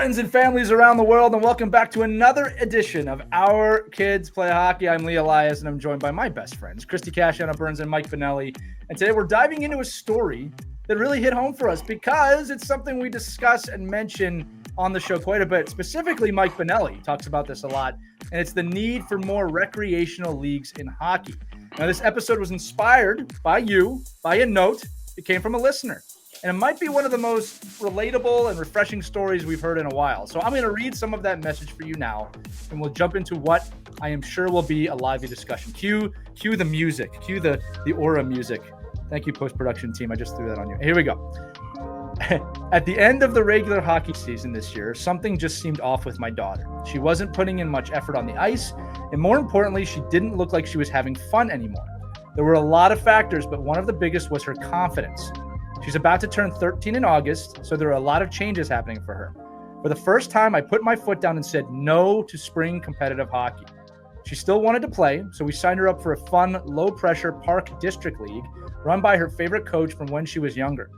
friends and families around the world, and welcome back to another edition of Our Kids Play Hockey. I'm Lee Elias, and I'm joined by my best friends, Christie Casciano Burns and Mike Finelli. And today we're diving into a story that really hit home for us because it's something we discuss and mention on the show quite a bit. Specifically, Mike Finelli talks about this a lot, and it's the need for more recreational leagues in hockey. Now, this episode was inspired by you, by a note. It came from a listener. And it might be one of the most relatable and refreshing stories we've heard in a while. So I'm going to read some of that message for you now, and we'll jump into what I am sure will be a lively discussion. Cue the music. Cue the aura music. Thank you, post-production team. I just threw that on you. Here we go. At the end of the regular hockey season this year, something just seemed off with my daughter. She wasn't putting in much effort on the ice, and more importantly, she didn't look like she was having fun anymore. There were a lot of factors, but one of the biggest was her confidence. She's about to turn 13 in August, so there are a lot of changes happening for her. For the first time, I put my foot down and said no to spring competitive hockey. She still wanted to play, so we signed her up for a fun, low-pressure Park District League run by her favorite coach from when she was younger.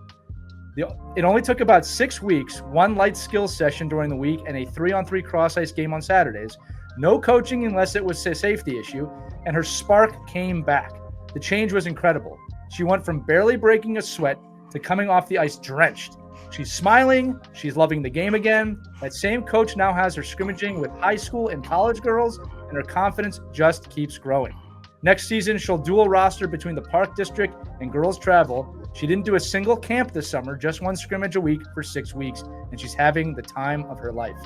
It only took about 6 weeks, one light skills session during the week, and a 3-on-3 cross-ice game on Saturdays. No coaching unless it was a safety issue, and her spark came back. The change was incredible. She went from barely breaking a sweat to coming off the ice drenched. She's smiling. She's loving the game again. That same coach now has her scrimmaging with high school and college girls, and her confidence just keeps growing. Next season, she'll dual roster between the Park District and girls travel. She didn't do a single camp this summer, just one scrimmage a week for 6 weeks, and she's having the time of her life.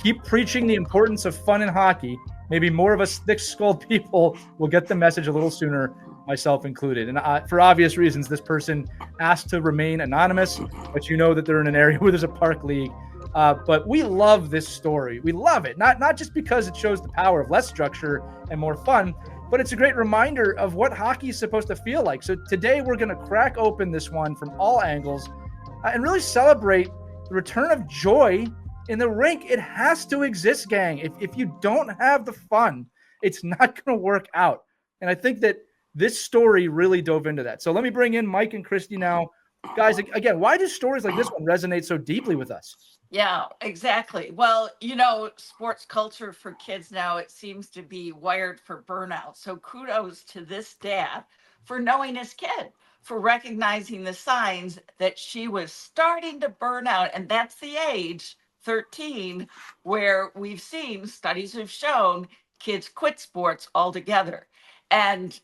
Keep preaching the importance of fun in hockey. Maybe more of us thick-skulled people will get the message a little sooner, myself included. And for obvious reasons, this person asked to remain anonymous, but you know that they're in an area where there's a park league. But we love this story. We love it, not just because it shows the power of less structure and more fun, but it's a great reminder of what hockey is supposed to feel like. So today we're going to crack open this one from all angles and really celebrate the return of joy in the rink. It has to exist, gang. If you don't have the fun, it's not going to work out. And I think that this story really dove into that. So let me bring in Mike and Christy now. Guys, again, why do stories like this one resonate so deeply with us? Yeah, exactly. Well, sports culture for kids now, it seems to be wired for burnout. So kudos to this dad for knowing his kid, for recognizing the signs that she was starting to burn out. And that's the age, 13, where we've seen studies have shown kids quit sports altogether. And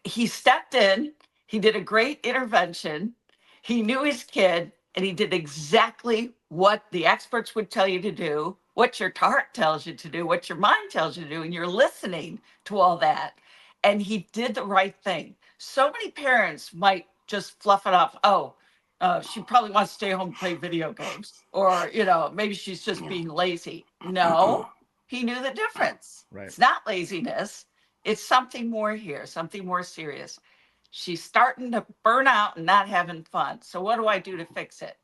he stepped in, he did a great intervention, he knew his kid, and he did exactly what the experts would tell you to do, what your heart tells you to do, what your mind tells you to do, and you're listening to all that. And he did the right thing. So many parents might just fluff it off. She probably wants to stay home and play video games, or, maybe she's just being lazy. No, he knew the difference. Right. It's not laziness. It's something more here, something more serious. She's starting to burn out and not having fun. So what do I do to fix it?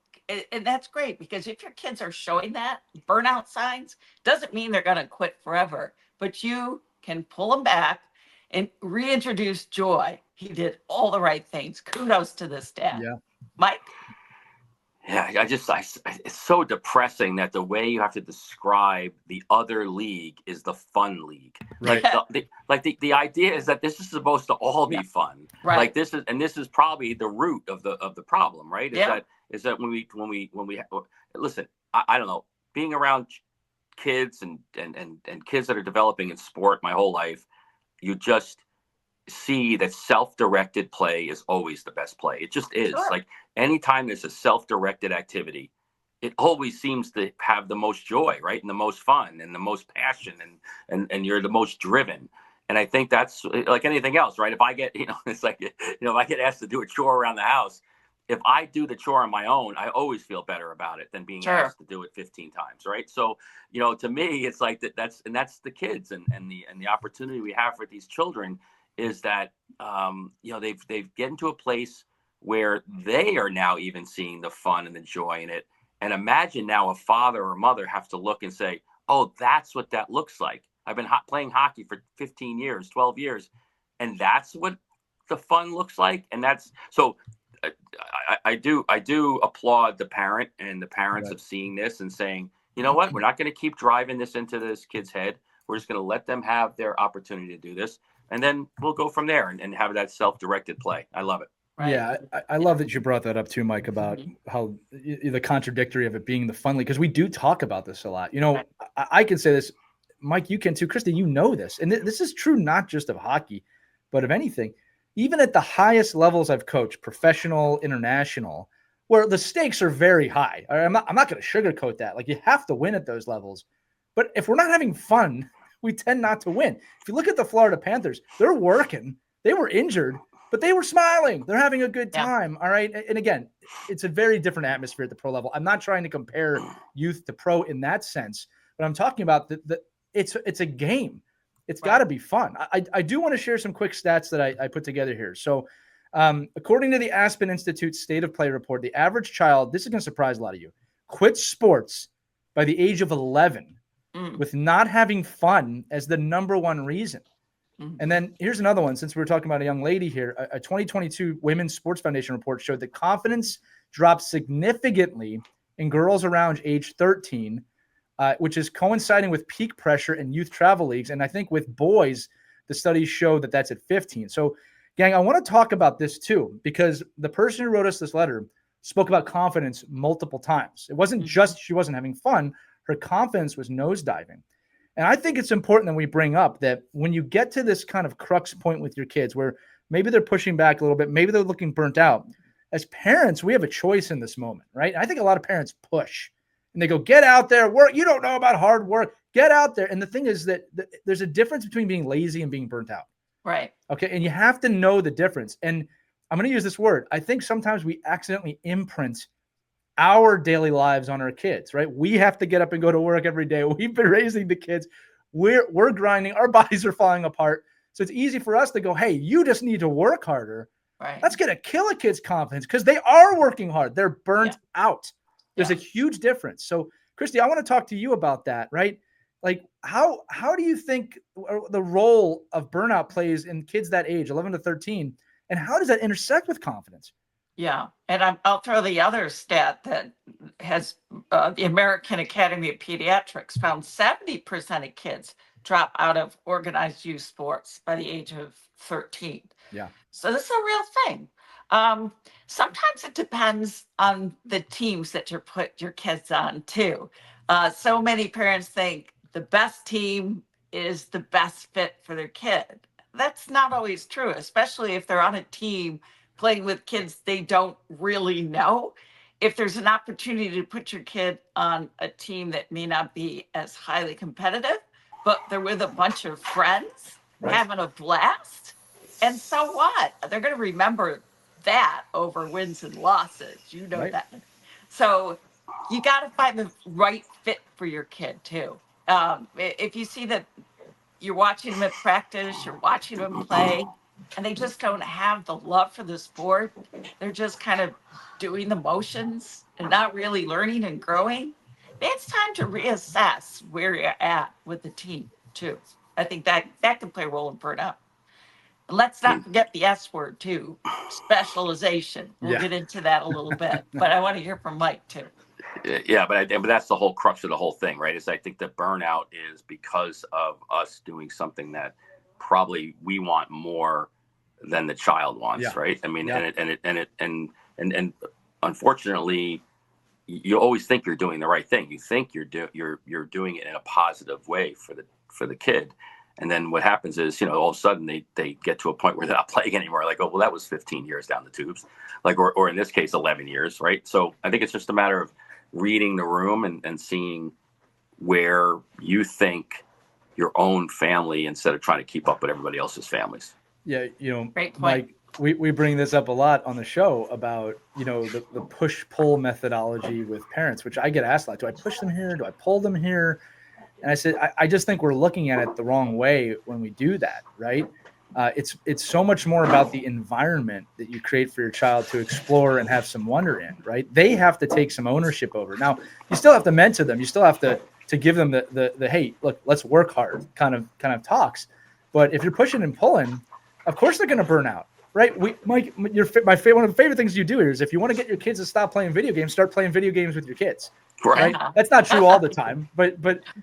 And that's great, because if your kids are showing that burnout signs, doesn't mean they're going to quit forever, but you can pull them back and reintroduce joy. He did all the right things. Kudos to this dad. Yeah. Mike? Yeah, it's so depressing that the way you have to describe the other league is the fun league. Right. The idea is that this is supposed to all be fun. Right. Like this is probably the root of the problem, right? Is that when we listen, I don't know, being around kids and kids that are developing in sport my whole life, you just see that self-directed play is always the best play. It just is. Sure. Like anytime there's a self-directed activity, it always seems to have the most joy, right? And the most fun and the most passion and you're the most driven. And I think that's like anything else, right? If I get, it's like, if I get asked to do a chore around the house, if I do the chore on my own, I always feel better about it than being asked to do it 15 times, right? So, to me, it's like that's the kids and the opportunity we have for these children is that they've get into a place where they are now even seeing the fun and the joy in it. And imagine now a father or mother have to look and say, oh, that's what that looks like. I've been playing hockey for 15 years, 12 years, and that's what the fun looks like. And that's so I do applaud the parent and the parents of seeing this and saying, you know what? We're not going to keep driving this into this kid's head. We're just going to let them have their opportunity to do this. And then we'll go from there and have that self-directed play. I love it. Right. Yeah, I love that you brought that up too, Mike, about how the contradictory of it being the fun league, because we do talk about this a lot. You know, I can say this, Mike, you can too. Christy, you know this. And this is true not just of hockey, but of anything. Even at the highest levels I've coached, professional, international, where the stakes are very high. I'm not going to sugarcoat that. Like, you have to win at those levels. But if we're not having fun, we tend not to win. If you look at the Florida Panthers, they're working. They were injured, but they were smiling. They're having a good time. All right. And again, it's a very different atmosphere at the pro level. I'm not trying to compare youth to pro in that sense, but I'm talking about it's a game. It's got to be fun. I do want to share some quick stats that I put together here. So according to the Aspen Institute State of Play report, the average child, this is going to surprise a lot of you, quits sports by the age of 11 with not having fun as the number one reason. And then here's another one, since we were talking about a young lady here. A 2022 Women's Sports Foundation report showed that confidence dropped significantly in girls around age 13, which is coinciding with peak pressure in youth travel leagues. And I think with boys, the studies show that that's at 15. So, gang, I want to talk about this too, because the person who wrote us this letter spoke about confidence multiple times. It wasn't just she wasn't having fun. Her confidence was nosediving. And I think it's important that we bring up that when you get to this kind of crux point with your kids where maybe they're pushing back a little bit, maybe they're looking burnt out, as parents, we have a choice in this moment, right? I think a lot of parents push and they go, get out there, work. You don't know about hard work. Get out there. And the thing is that there's a difference between being lazy and being burnt out. Right. Okay. And you have to know the difference. And I'm going to use this word. I think sometimes we accidentally imprint our daily lives on our kids, right? We have to get up and go to work every day. We've been raising the kids. We're grinding. Our bodies are falling apart. So it's easy for us to go, hey, you just need to work harder. Right. That's going to kill a kid's confidence because they are working hard. They're burnt out. There's a huge difference. So, Christy, I want to talk to you about that, right? Like, how do you think the role of burnout plays in kids that age, 11 to 13, and how does that intersect with confidence? Yeah. And I'll throw the other stat that has the American Academy of Pediatrics found 70% of kids drop out of organized youth sports by the age of 13. Yeah. So this is a real thing. Sometimes it depends on the teams that you put your kids on too. So many parents think the best team is the best fit for their kid. That's not always true, especially if they're on a team playing with kids they don't really know. If there's an opportunity to put your kid on a team that may not be as highly competitive, but they're with a bunch of friends, having a blast, and so what? They're going to remember that over wins and losses. You know that. So you got to find the right fit for your kid too. If you see that you're watching them at practice, you're watching them play, and they just don't have the love for the sport, they're just kind of doing the motions and not really learning and growing, it's time to reassess where you're at with the team too. I think that can play a role in burnout. And let's not forget the S word too, specialization. We'll get into that a little bit, but I want to hear from Mike too. Yeah, but that's the whole crux of the whole thing, right? Is I think the burnout is because of us doing something that probably we want more than the child wants, right? I mean, and unfortunately, you always think you're doing the right thing. You think you're doing it in a positive way for the kid, and then what happens is, all of a sudden they get to a point where they're not playing anymore. Like, oh, well, that was 15 years down the tubes, like, or in this case, 11 years, right? So I think it's just a matter of reading the room and seeing where you think your own family instead of trying to keep up with everybody else's families. Yeah, Mike, we bring this up a lot on the show about, the push-pull methodology with parents, which I get asked a lot. Do I push them here? Do I pull them here? And I said, I just think we're looking at it the wrong way when we do that, right? It's so much more about the environment that you create for your child to explore and have some wonder in, right? They have to take some ownership over. Now, you still have to mentor them. You still have to give them the hey, look, let's work hard kind of talks. But if you're pushing and pulling, of course they're going to burn out. right? Mike, one of the favorite things you do here is if you want to get your kids to stop playing video games, start playing video games with your kids. Right. Yeah. That's not true all the time, but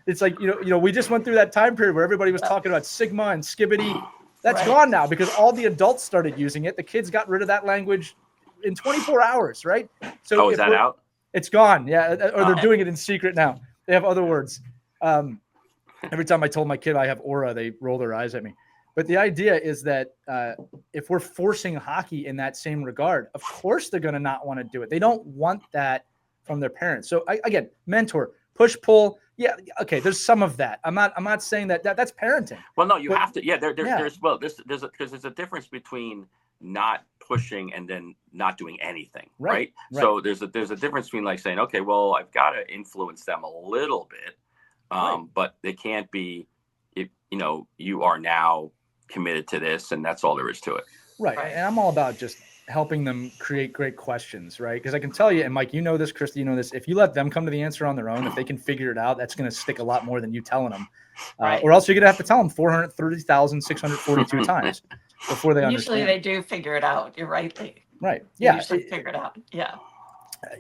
it's like, we just went through that time period where everybody was talking about Sigma and Skibbity. That's gone now because all the adults started using it. The kids got rid of that language in 24 hours, right? So is that out? It's gone. Yeah. Or they're doing it in secret now. They have other words. Every time I told my kid I have aura, they roll their eyes at me. But the idea is that if we're forcing hockey in that same regard, of course they're going to not want to do it. They don't want that from their parents. So again, mentor, push, pull. Yeah. Okay. There's some of that. I'm not saying that's parenting. Well, no, you have to. Yeah. There's a difference between not pushing and then not doing anything. Right. So there's a difference between like saying, okay, well, I've got to influence them a little bit. But they can't be, if you are now committed to this and that's all there is to it. Right. And I'm all about just helping them create great questions, right? Because I can tell you, and Mike, you know this, Christie, you know this, if you let them come to the answer on their own, if they can figure it out, that's going to stick a lot more than you telling them. Or else you're going to have to tell them 430,642 times before they understand. Usually they do figure it out. You're right. Right. Yeah. They usually figure it out. Yeah.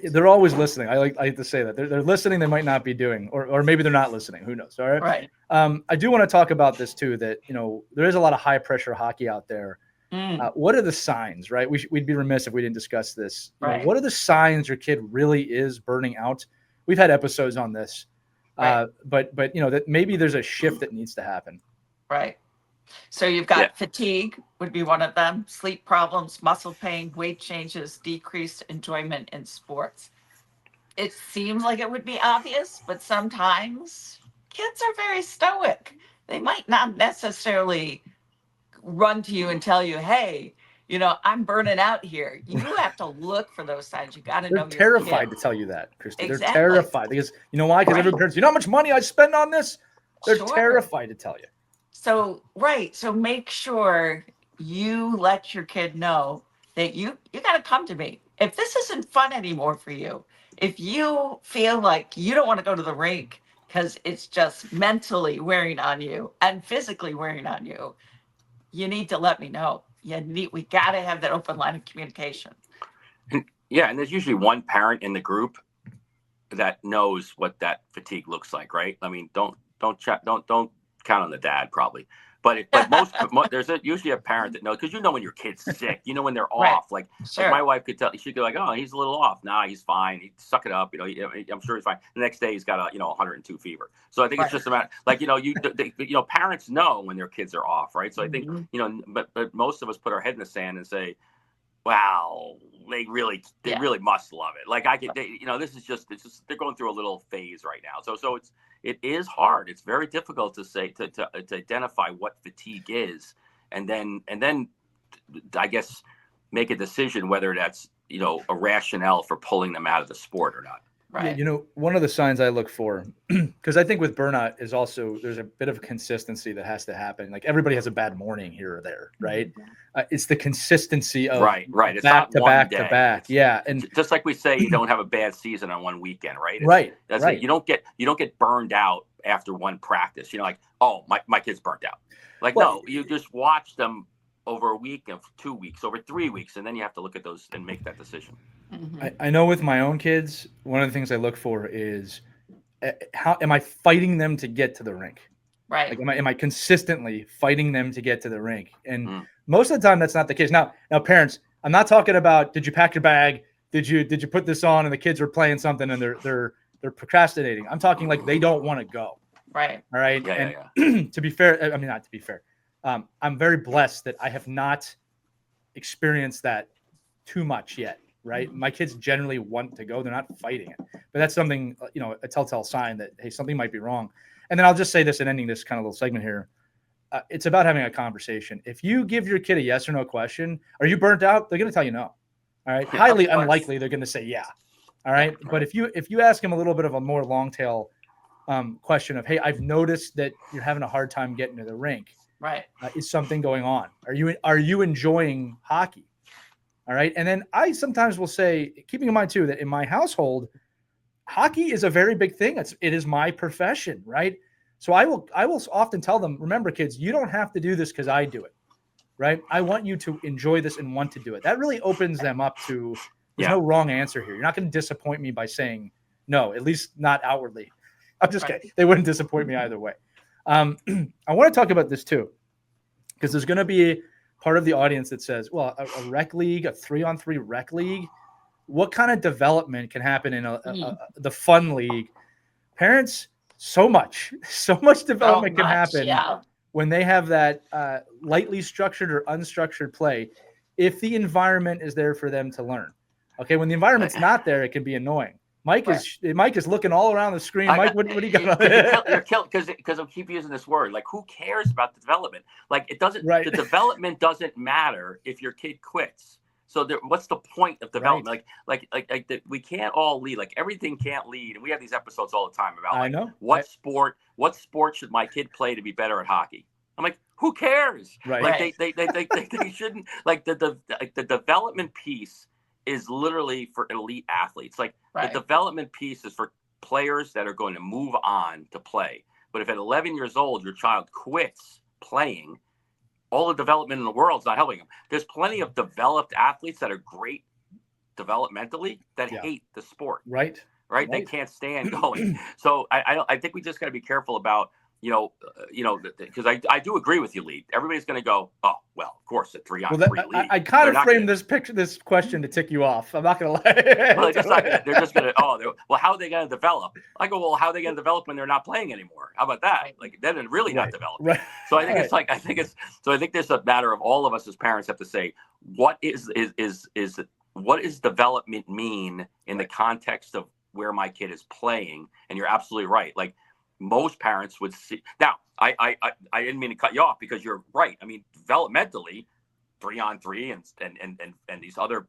They're always listening. I like to say that they're listening. They might not be doing, or maybe they're not listening. Who knows? All right. Right. I do want to talk about this too, that, there is a lot of high pressure hockey out there. What are the signs, right? We'd be remiss if we didn't discuss this. What are the signs your kid really is burning out? We've had episodes on this, but that maybe there's a shift that needs to happen. Right. So you've got fatigue would be one of them, sleep problems, muscle pain, weight changes, decreased enjoyment in sports. It seems like it would be obvious, but sometimes kids are very stoic. They might not necessarily run to you and tell you, hey, I'm burning out here. You have to look for those signs. You got to know. They're terrified to tell you that, Christie. Exactly. They're terrified because why? Because every parent's, how much money I spend on this? They're terrified to tell you. So make sure you let your kid know that you got to come to me. If this isn't fun anymore for you, if you feel like you don't want to go to the rink because it's just mentally wearing on you and physically wearing on you, you need to let me know. We got to have that open line of communication. And there's usually one parent in the group that knows what that fatigue looks like, right? I mean, don't count on the dad probably, but there's usually a parent that knows, because when your kid's sick, when they're off. Like my wife could tell, she'd go like, oh, he's a little off. Nah, he's fine. He suck it up. I'm sure he's fine. The next day he's got a 102 fever. So I think it's just about like parents know when their kids are off, right? So I think but most of us put our head in the sand and say, wow, they really must love it. Like this is just they're going through a little phase right now. So it is hard. It's very difficult to say to identify what fatigue is, and then I guess make a decision whether that's a rationale for pulling them out of the sport or not. Right. One of the signs I look for, because I think with burnout is also there's a bit of consistency that has to happen. Like everybody has a bad morning here or there, right? It's the consistency of right. It's back not to one back day. to back. Yeah, and just like we say, you don't have a bad season on one weekend, right? That's right. It. You don't get burned out after one practice. Like, oh, my kid's burnt out. Like, no, you just watch them over a week, of 2 weeks, over 3 weeks, and then you have to look at those and make that decision. I know with my own kids, one of the things I look for is how am I fighting them to get to the rink? Right. Like, am I consistently fighting them to get to the rink? And most of the time, that's not the case. Now, parents, I'm not talking about did you pack your bag? Did you put this on? And the kids are playing something and they're procrastinating. I'm talking like they don't want to go. Right. All right. Yeah. To be fair, not to be fair. I'm very blessed that I have not experienced that too much yet. Right. My kids generally want to go. They're not fighting it. But that's something, a telltale sign that, hey, something might be wrong. And then I'll just say this and ending this kind of little segment here. It's about having a conversation. If you give your kid a yes or no question, are you burnt out? They're going to tell you no. All right. Highly unlikely they're going to say yeah. All right. But if you ask them a little bit of a more long tail question of, hey, I've noticed that you're having a hard time getting to the rink. Right. Is something going on? Are you enjoying hockey? All right. And then I sometimes will say, keeping in mind too, that in my household, hockey is a very big thing. It is my profession. Right. So I will often tell them, remember kids, you don't have to do this because I do it. right? I want you to enjoy this and want to do it. That really opens them up to, there's no wrong answer here. You're not going to disappoint me by saying no, at least not outwardly. I'm just kidding. They wouldn't disappoint me either way. I want to talk about this too, because there's going to be part of the audience that says, well, a rec league, a 3-on-3 rec league, what kind of development can happen in the fun league? Parents, so much development can happen when they have that lightly structured or unstructured play, if the environment is there for them to learn. Okay, when the environment's not there, it can be annoying. Mike is looking all around the screen. Mike, what do you got? You're killed because I keep using this word. Like, who cares about the development? Like, it doesn't. Right. The development doesn't matter if your kid quits. So what's the point of development? Right. Like we can't all lead. Like, everything can't lead. And we have these episodes all the time about, like, I know what sport should my kid play to be better at hockey? I'm like, who cares? Right. Like they shouldn't. Like the development piece is literally for elite athletes. Like, the development piece is for players that are going to move on to play. But if at 11 years old, your child quits playing, all the development in the world is not helping them. There's plenty of developed athletes that are great developmentally that hate the sport. Right. They can't stand going. So I think we just got to be careful about, because I do agree with you, Lee. Everybody's going to go, oh, well, of course, a 3-on-3 league. I kind of framed this question to tick you off. I'm not going to lie. Well, they're just going to, well, how are they going to develop? I go, well, how are they going to develop when they're not playing anymore? How about that? Like, then they're really not developing. Right. So I think there's a matter of all of us as parents have to say, what does development mean in the context of where my kid is playing? And you're absolutely right. Like, most parents would see. Now, I didn't mean to cut you off, because you're right. I mean, developmentally, 3-on-3 and these other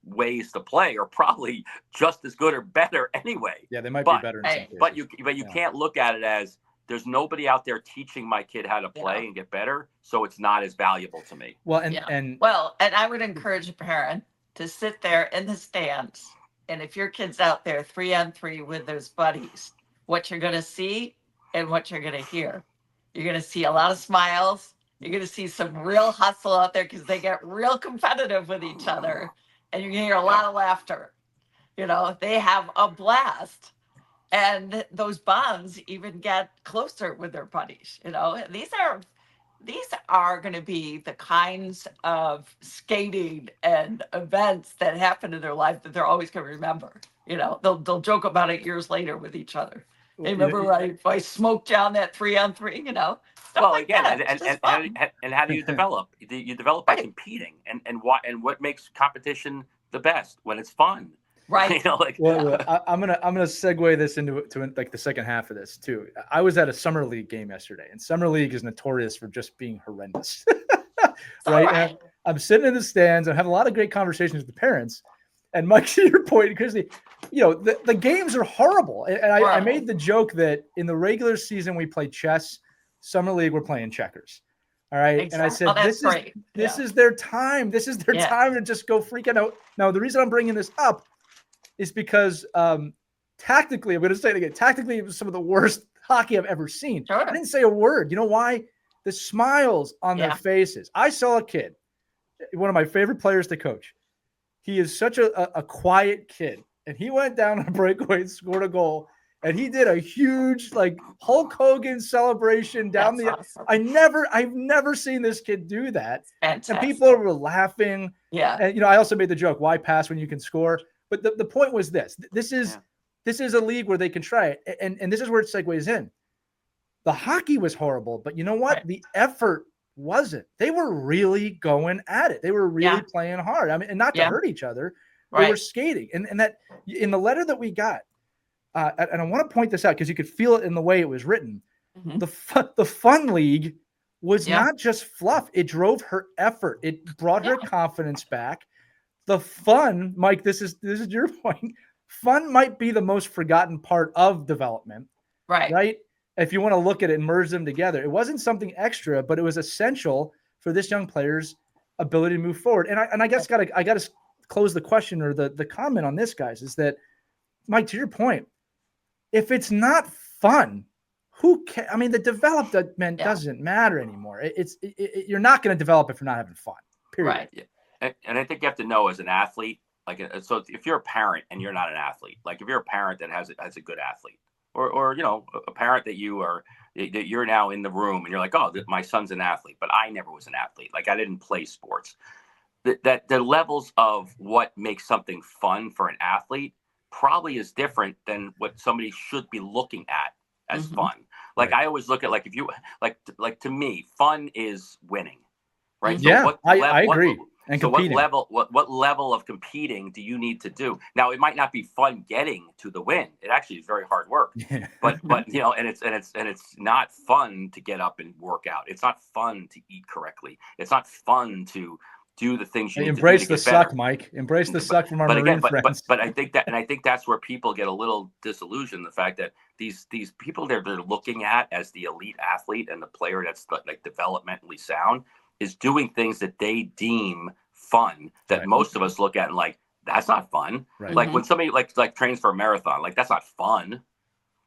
ways to play are probably just as good or better anyway. Yeah, they might be better in some cases. But you can't look at it as, there's nobody out there teaching my kid how to play and get better, so it's not as valuable to me. Well, and I would encourage a parent to sit there in the stands, and if your kid's out there 3-on-3 with those buddies, what you're going to see and what you're going to hear. You're going to see a lot of smiles. You're going to see some real hustle out there, because they get real competitive with each other. And you're going to hear a lot of laughter. They have a blast. And those bonds even get closer with their buddies. These are going to be the kinds of skating and events that happen in their life that they're always going to remember. They'll joke about it years later with each other. Hey, remember I smoked down that 3-on-3, Well, again, and how do you develop? You develop by competing, and what makes competition the best? When it's fun. Right. I'm gonna segue this into like the second half of this too. I was at a summer league game yesterday, and summer league is notorious for just being horrendous. Right. I'm sitting in the stands. I'm having a lot of great conversations with the parents. And Mike, to your point, because the games are horrible. And I made the joke that in the regular season we play chess, summer league we're playing checkers. All right. Exactly. And I said, this is their time. This is their time to just go freaking out. Now, the reason I'm bringing this up is because tactically, I'm going to say it again. Tactically, it was some of the worst hockey I've ever seen. Sure. I didn't say a word. You know why? The smiles on their faces. I saw a kid, one of my favorite players to coach. He is such a quiet kid, and he went down on a breakaway and scored a goal, and he did a huge like Hulk Hogan celebration down awesome. I've never seen this kid do that. Fantastic. And people were laughing. Yeah. And I also made the joke, why pass when you can score? But the point was this is a league where they can try it. And this is where it segues in. The hockey was horrible, but you know what? Right. The effort wasn't. They were really going at it. They were really playing hard. I mean, and not to hurt each other. They were skating. And that in the letter that we got, and I want to point this out because you could feel it in the way it was written. Mm-hmm. The fun league was not just fluff. It drove her effort. It brought her confidence back. The fun, Mike, this is your point. Fun might be the most forgotten part of development. Right. If you want to look at it and merge them together, it wasn't something extra, but it was essential for this young player's ability to move forward. And I guess I got to close the question or the comment on this, guys, is that, Mike, to your point, if it's not fun, who can? I mean, the development doesn't matter anymore. You're not going to develop if you're not having fun. Period. Right. Yeah. And I think you have to know as an athlete, like, so if you're a parent and you're not an athlete, like if you're a parent that has a good athlete, or you know, a parent that you're now in the room and you're like, oh, my son's an athlete, but I never was an athlete. Like I didn't play sports. That the levels of what makes something fun for an athlete probably is different than what somebody should be looking at as fun. Like I always look at, like, if you like to me, fun is winning, right? Yeah, So I agree. And so competing. what level of competing do you need to do? Now, it might not be fun getting to the win. It actually is very hard work. Yeah. But you know, and it's not fun to get up and work out. It's not fun to eat correctly. It's not fun to do the things you need embrace to do to the get better. suck, Mike. Embrace the suck from our Marine friends. But I think that's where people get a little disillusioned. The fact that these people they're looking at as the elite athlete and the player that's like developmentally sound is doing things that they deem fun, that most of us look at and like, that's not fun. Right. Like when somebody like trains for a marathon, like that's not fun.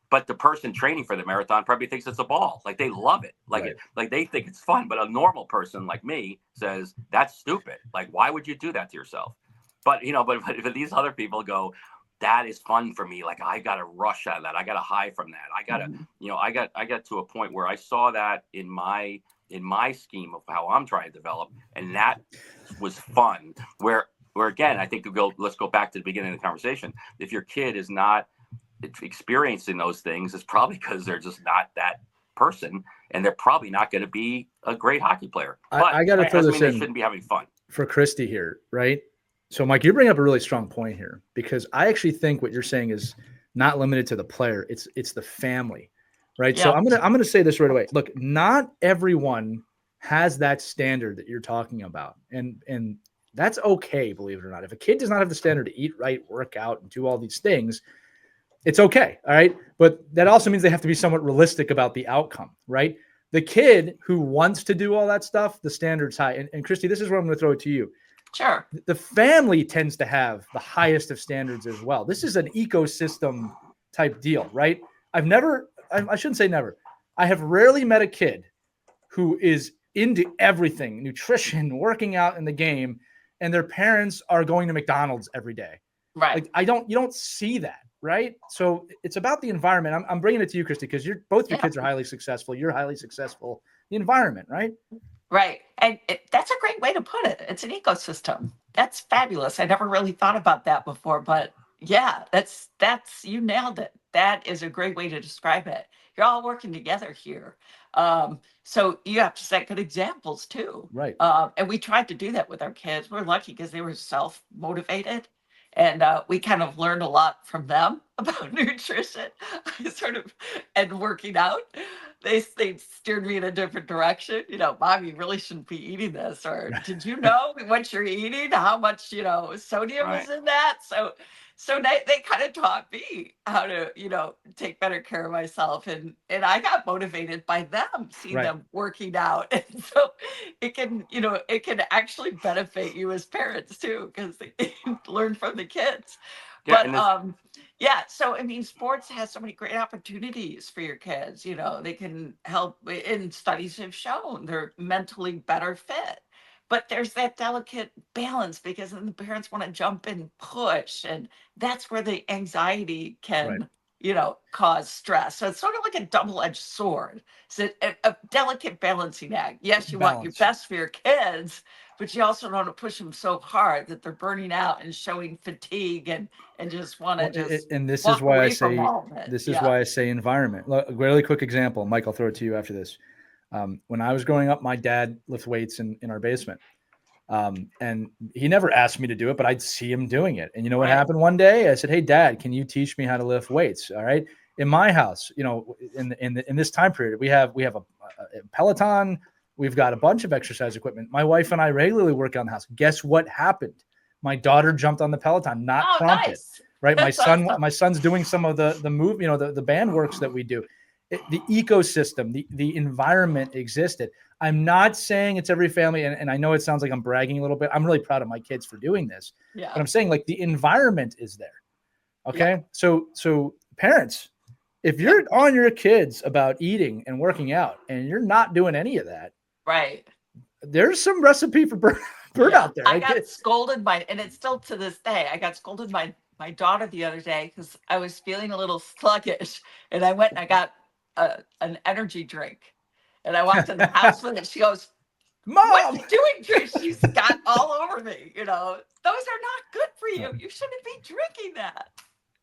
But the person training for the marathon probably thinks it's a ball. Like they love it. Like like they think it's fun. But a normal person like me says that's stupid. Like, why would you do that to yourself? But you know, but these other people go, that is fun for me. Like I got a rush out of that. I got a high from that. I got to, you know, I got to a point where I saw that in my scheme of how I'm trying to develop, and that was fun. Where again, I think let's go back to the beginning of the conversation. If your kid is not experiencing those things, it's probably because they're just not that person, and they're probably not going to be a great hockey player. But I got to throw this in. They shouldn't be having fun. For Christie here, right? So, Mike, you bring up a really strong point here, because I actually think what you're saying is not limited to the player. It's the family, right? Yeah. So I'm gonna say this right away. Look, not everyone has that standard that you're talking about, and that's okay, believe it or not. If a kid does not have the standard to eat right, work out, and do all these things, it's okay, all right? But that also means they have to be somewhat realistic about the outcome, right? The kid who wants to do all that stuff, the standard's high. And Christie, this is where I'm going to throw it to you. Sure. The family tends to have the highest of standards as well. This is an ecosystem type deal, right? I shouldn't say never. I have rarely met a kid who is into everything, nutrition, working out in the game, and their parents are going to McDonald's every day. Right. Like you don't see that, right? So it's about the environment. I'm bringing it to you, Christie, because both your kids are highly successful. You're highly successful. The environment, right? Right. And that's a great way to put it. It's an ecosystem. That's fabulous. I never really thought about that before, but yeah, that's you nailed it. That is a great way to describe it. You're all working together here. So you have to set good examples too. Right. And we tried to do that with our kids. We're lucky because they were self-motivated. And we kind of learned a lot from them about nutrition and working out. They steered me in a different direction. You know, Mom, you really shouldn't be eating this. Or did you know what you're eating? How much, sodium is in that? So they kind of taught me how to, take better care of myself. And I got motivated by them, seeing them working out. And so it can actually benefit you as parents too, because they learn from the kids. Yeah, but so I mean, sports has so many great opportunities for your kids. They can help, and studies have shown they're mentally better fit. But there's that delicate balance, because then the parents want to jump and push, and that's where the anxiety can, cause stress. So it's sort of like a double-edged sword. It's a delicate balancing act. Yes, you want your best for your kids, but you also don't want to push them so hard that they're burning out and showing fatigue and just want to just. And this is why I say environment. Look, a really quick example, Mike. I'll throw it to you after this. When I was growing up, my dad lifted weights in our basement. And he never asked me to do it, but I'd see him doing it. And you know what happened one day? I said, "Hey, Dad, can you teach me how to lift weights?" All right. In my house, in this time period, we have a Peloton. We've got a bunch of exercise equipment. My wife and I regularly work on the house. Guess what happened? My daughter jumped on the Peloton, not prompted. Nice. Right. My son's doing some of the move, the band works that we do. The ecosystem, the environment existed. I'm not saying it's every family, and I know it sounds like I'm bragging a little bit. I'm really proud of my kids for doing this. But I'm saying, like, the environment is there. Okay. Yeah. So parents, if you're on your kids about eating and working out and you're not doing any of that, right. there's some recipe for burnout there. I got scolded and it's still to this day, I got scolded by my daughter the other day because I was feeling a little sluggish, and I went and I got an energy drink, and I walked in the house with it. She goes, Mom, what are you doing, Trish? She's got all over me. Those are not good for you. You shouldn't be drinking that.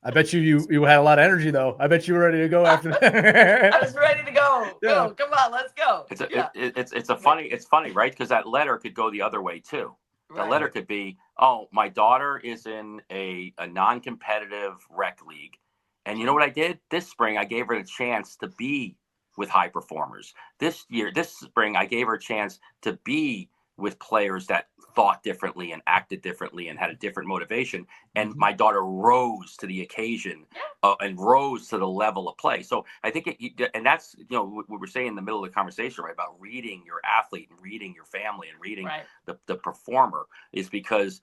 I bet you had a lot of energy though. I bet you were ready to go after that. I was ready to go. Yeah. Go, come on, let's go. It's funny, right? Because that letter could go the other way too. The letter could be, oh, my daughter is in a non-competitive rec league, and you know what I did this spring? I gave her a chance to be with high performers. This spring, I gave her a chance to be with players that thought differently and acted differently and had a different motivation. And my daughter rose to the occasion and rose to the level of play. So I think and that's, what we're saying in the middle of the conversation, right, about reading your athlete and reading your family and reading the performer, is because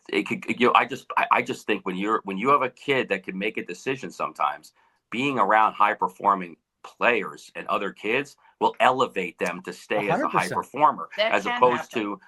it could, I just think when you have a kid that can make a decision, sometimes being around high performing players and other kids will elevate them to stay 100%. As a high performer, as opposed to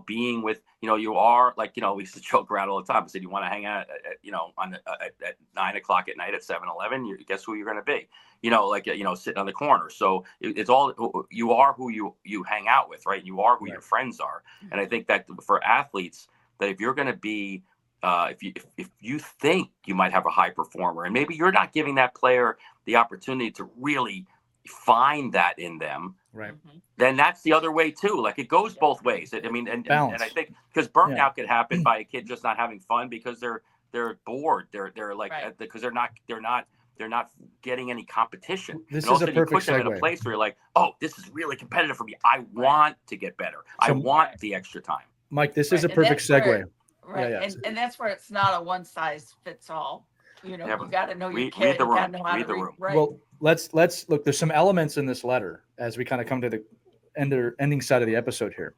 being with you are like we used to joke around all the time. I said, you want to hang out at 9 o'clock at night at 7-Eleven, guess who you're going to be, sitting on the corner. So it's all, you are who you hang out with, right? You are who your friends are. And I think that for athletes, that if you're going to be if you think you might have a high performer and maybe you're not giving that player the opportunity to really find that in them, right, then that's the other way too. Like it goes both ways. I mean, and I think because burnout could happen by a kid just not having fun because they're bored. They're like because they're not getting any competition. This and is a perfect you put them segue. in a place where you're like, oh, this is really competitive for me. I want to get better. I want the extra time. Mike, this is a perfect segue. And that's where it's not a one size fits all. You got to know your kid. Read the room. You got to know how read to the room. Right. Well, let's look. There's some elements in this letter as we kind of come to the ending side of the episode here.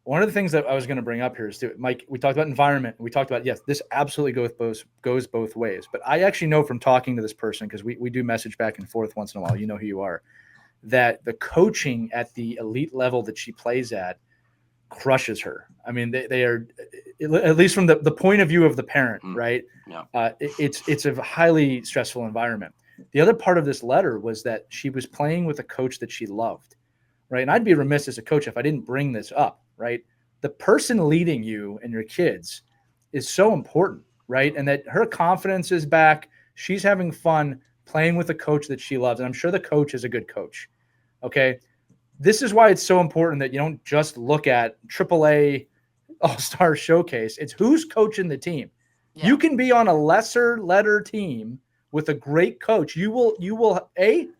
One of the things that I was going to bring up here is, Mike, we talked about environment. We talked about, yes, this absolutely goes both ways. But I actually know from talking to this person, because we do message back and forth once in a while, you know who you are, that the coaching at the elite level that she plays at crushes her. I mean, they are, at least from the point of view of the parent, right? Yeah. It's a highly stressful environment. The other part of this letter was that she was playing with a coach that she loved, right? And I'd be remiss as a coach if I didn't bring this up, right? The person leading you and your kids is so important, right? And that her confidence is back. She's having fun playing with a coach that she loves. And I'm sure the coach is a good coach, okay? This is why it's so important that you don't just look at AAA All-Star Showcase. It's who's coaching the team. Yeah. You can be on a lesser letter team with a great coach. You will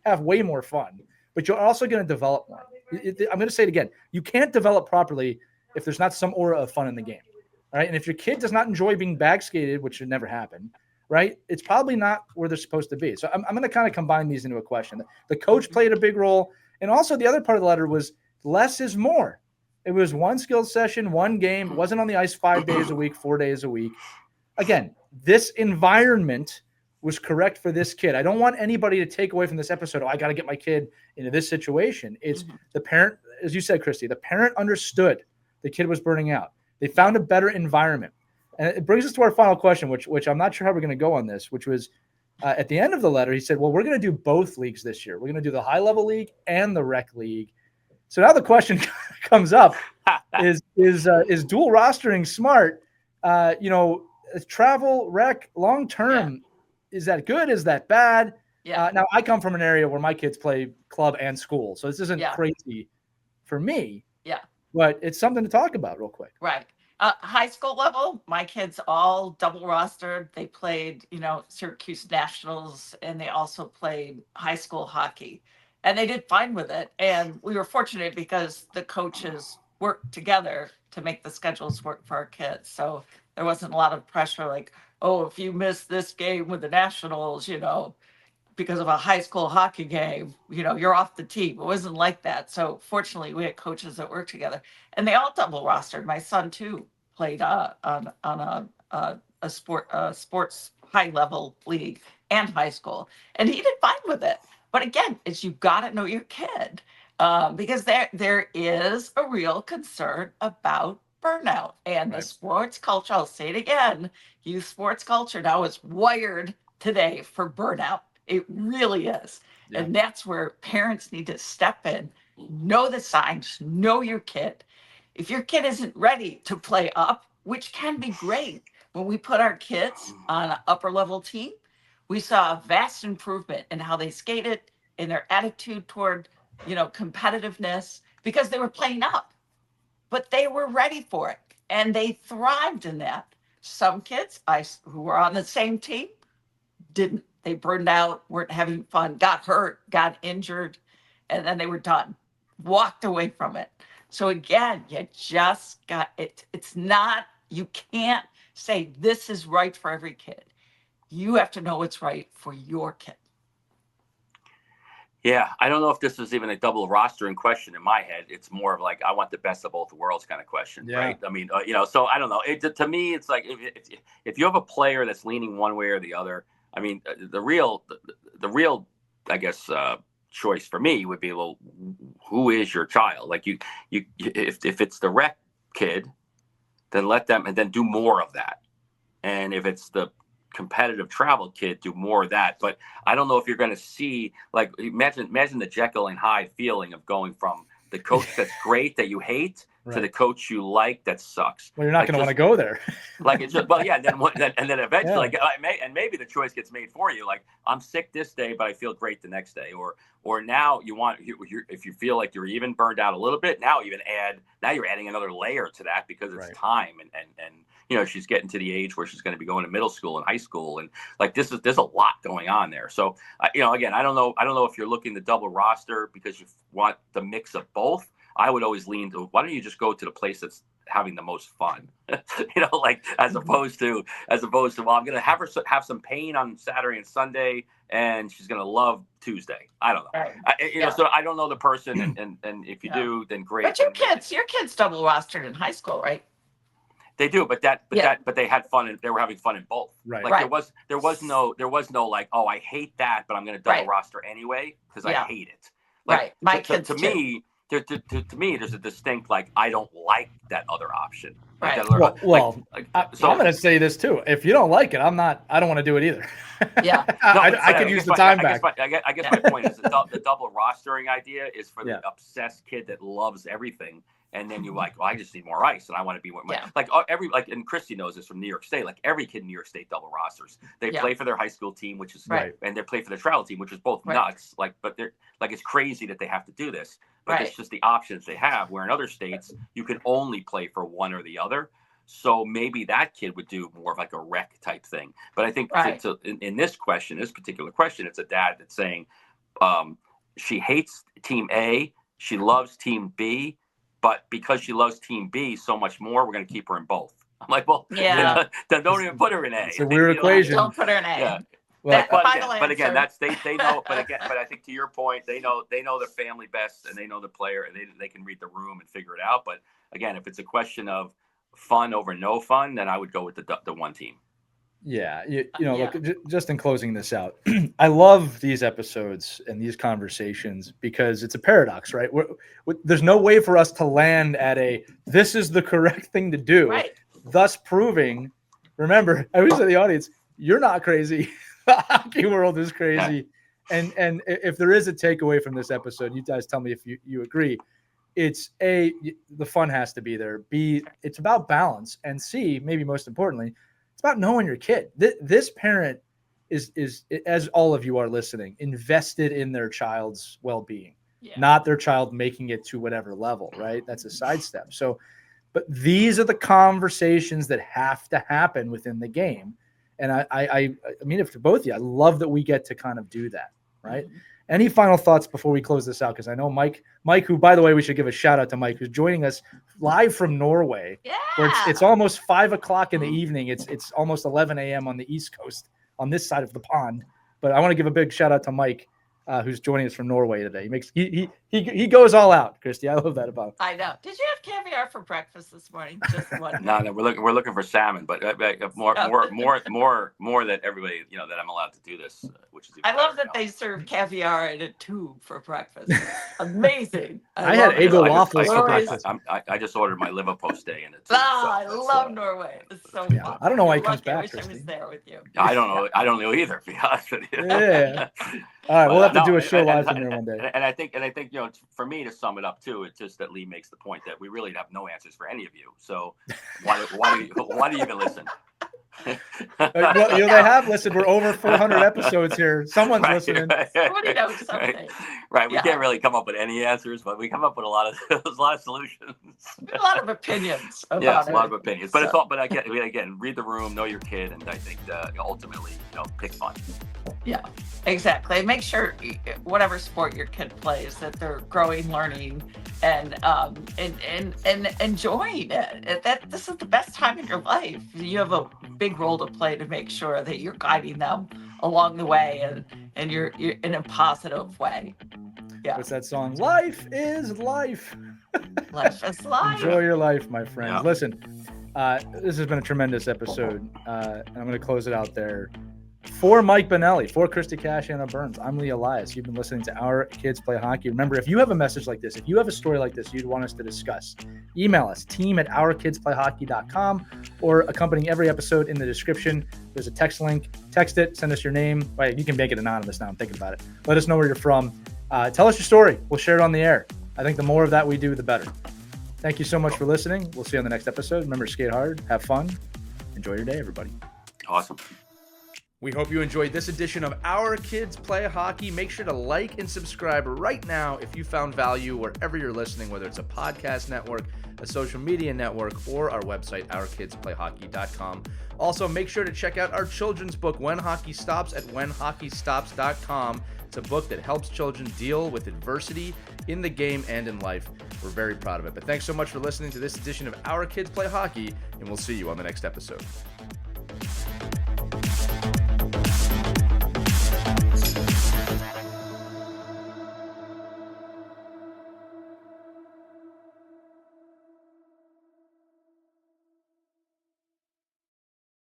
have way more fun, but you're also going to develop more. I'm going to say it again. You can't develop properly if there's not some aura of fun in the game, right? And if your kid does not enjoy being backskated, which should never happen, right? It's probably not where they're supposed to be. So I'm going to kind of combine these into a question. The coach played a big role. And also the other part of the letter was less is more. It was one skills session, one game. It wasn't on the ice 5 days a week, 4 days a week. Again, this environment was correct for this kid. I don't want anybody to take away from this episode, I got to get my kid into this situation. It's the parent, as you said, Christie, the parent understood the kid was burning out. They found a better environment. And it brings us to our final question, which I'm not sure how we're going to go on this, which was, at the end of the letter, he said, well, we're going to do both leagues this year. We're going to do the high-level league and the rec league. So now the question comes up, is dual rostering smart? Travel, rec, long-term, is that good? Is that bad? Yeah. Now, I come from an area where my kids play club and school, so this isn't crazy for me. Yeah. But it's something to talk about real quick. Right. High school level, my kids all double rostered. They played, Syracuse Nationals, and they also played high school hockey, and they did fine with it. And we were fortunate because the coaches worked together to make the schedules work for our kids. So there wasn't a lot of pressure like, oh, if you miss this game with the Nationals, because of a high school hockey game, you're off the team. It wasn't like that. So fortunately, we had coaches that worked together, and they all double rostered. My son too played on a sports high level league, and high school. And he did fine with it. But again, it's you got to know your kid, because there is a real concern about burnout and the sports culture. I'll say it again. Youth sports culture now is wired today for burnout. It really is. Yeah. And that's where parents need to step in, know the signs, know your kid. If your kid isn't ready to play up, which can be great, when we put our kids on an upper level team, we saw a vast improvement in how they skated, in their attitude toward, competitiveness, because they were playing up, but they were ready for it and they thrived in that. Some kids who were on the same team didn't. They burned out, weren't having fun, got hurt, got injured, and then they were done, walked away from it. So again, you just got it. It's not, you can't say this is right for every kid. You have to know what's right for your kid. Yeah, I don't know if this is even a double rostering question in my head. It's more of like, I want the best of both worlds kind of question, right? I mean, so I don't know. To me, it's like if you have a player that's leaning one way or the other, I mean, the real, I guess, choice for me would be, well, who is your child? Like if it's the rec kid, then let them, and then do more of that. And if it's the competitive travel kid, do more of that. But I don't know if you're going to see, like, imagine the Jekyll and Hyde feeling of going from the coach that's great that you hate to the coach you like that sucks. Well, you're not going to want to go there. Like it's just, well, yeah. And then eventually, maybe the choice gets made for you. Like, I'm sick this day, but I feel great the next day. Or now if you feel like you're even burned out a little bit, now you're adding another layer to that because it's time and she's getting to the age where she's going to be going to middle school and high school, and like there's a lot going on there. So again, I don't know if you're looking to double roster because you want the mix of both. I would always lean to, why don't you just go to the place that's having the most fun, like as opposed to, well, I'm going to have some pain on Saturday and Sunday, and she's going to love Tuesday. I don't know. Right. So I don't know the person, and if you do, then great. But your kids double rostered in high school, right? They do, but they had fun and they were having fun in both. Right. Like there was no like, oh, I hate that, but I'm going to double roster anyway because I hate it. Like, my kids to me. To me, there's a distinct, like, I don't like that other option. Right. I'm going to say this too. If you don't like it, I don't want to do it either. Yeah. I could use the time back. I guess my point is the double rostering idea is for the obsessed kid that loves everything. And then you're like, well, I just need more ice, and I want to be more. And Christie knows this from New York State. Like every kid in New York State double rosters. They play for their high school team, which is and they play for their travel team, which is both nuts. Like, but they're like, it's crazy that they have to do this. But it's just the options they have. Where in other states, you can only play for one or the other. So maybe that kid would do more of like a rec type thing. But I think in this particular question, it's a dad that's saying she hates team A, she loves team B. But because she loves team B so much more, we're going to keep her in both. I'm like, well, then don't even put her in A. It's a weird equation. Don't put her in A. Yeah. Well, but again, that's they know. But I think to your point, they know the family best, and they know the player, and they can read the room and figure it out. But again, if it's a question of fun over no fun, then I would go with the one team. Yeah, look, just in closing this out, I love these episodes and these conversations because it's a paradox, right? There's no way for us to land at this is the correct thing to do, thus proving, remember, I always say to the audience, you're not crazy. The hockey world is crazy. Yeah. And if there is a takeaway from this episode, you guys tell me if you agree. It's the fun has to be there. B, it's about balance. And C, maybe most importantly, it's about knowing your kid. This parent is, as all of you are listening, invested in their child's well-being, not their child making it to whatever level, right? That's a sidestep. So, but these are the conversations that have to happen within the game. And I mean, if to both of you, I love that we get to kind of do that, right? Mm-hmm. Any final thoughts before we close this out? Because I know Mike, who, by the way, we should give a shout out to Mike, who's joining us live from Norway. Yeah. Where it's almost 5 o'clock in the evening. It's almost 11 a.m. on the East Coast on this side of the pond. But I want to give a big shout out to Mike. who's joining us from Norway today. He goes all out, Christy. I love that about him. I know. Did you have caviar for breakfast this morning? Just one. No, we're looking for salmon, but more that everybody, that I'm allowed to do this, which is. I love that they serve caviar in a tube for breakfast. Amazing. I had Eggo waffles for breakfast. I just ordered my liver stay in it. I love Norway. It's so fun. I don't know why he comes back. I wish I was there with you. I don't know either. To be honest with you. Yeah. All right, we'll have to do a show live from there one day. And I think for me to sum it up too, it's just that Lee makes the point that we really have no answers for any of you. So why do you even listen? They have listened. We're over 400 episodes here. Someone's listening. Somebody knows something. Right. We can't really come up with any answers, but we come up with a lot of solutions. A lot of opinions. About a lot of opinions. But it's all. But again, read the room, know your kid, and I think ultimately, pick fun. Yeah, exactly. Make sure whatever sport your kid plays, that they're growing, learning, and enjoying it. That this is the best time in your life. You have a big role to play to make sure that you're guiding them along the way, and you're in a positive way. Yeah. What's that song? Life is life. Life is life. Enjoy your life, my friends. Yeah. Listen, this has been a tremendous episode, and I'm going to close it out there. For Mike Benelli, for Christie Cash, Anna Burns, I'm Lee Elias. You've been listening to Our Kids Play Hockey. Remember, if you have a message like this, if you have a story like this you'd want us to discuss, email us, team@ourkidsplayhockey.com, or accompanying every episode in the description. There's a text link. Text it. Send us your name. You can make it anonymous now. I'm thinking about it. Let us know where you're from. Tell us your story. We'll share it on the air. I think the more of that we do, the better. Thank you so much for listening. We'll see you on the next episode. Remember, skate hard, have fun, enjoy your day, everybody. Awesome. We hope you enjoyed this edition of Our Kids Play Hockey. Make sure to like and subscribe right now if you found value wherever you're listening, whether it's a podcast network, a social media network, or our website, ourkidsplayhockey.com. Also, make sure to check out our children's book, When Hockey Stops, at whenhockeystops.com. It's a book that helps children deal with adversity in the game and in life. We're very proud of it. But thanks so much for listening to this edition of Our Kids Play Hockey, and we'll see you on the next episode.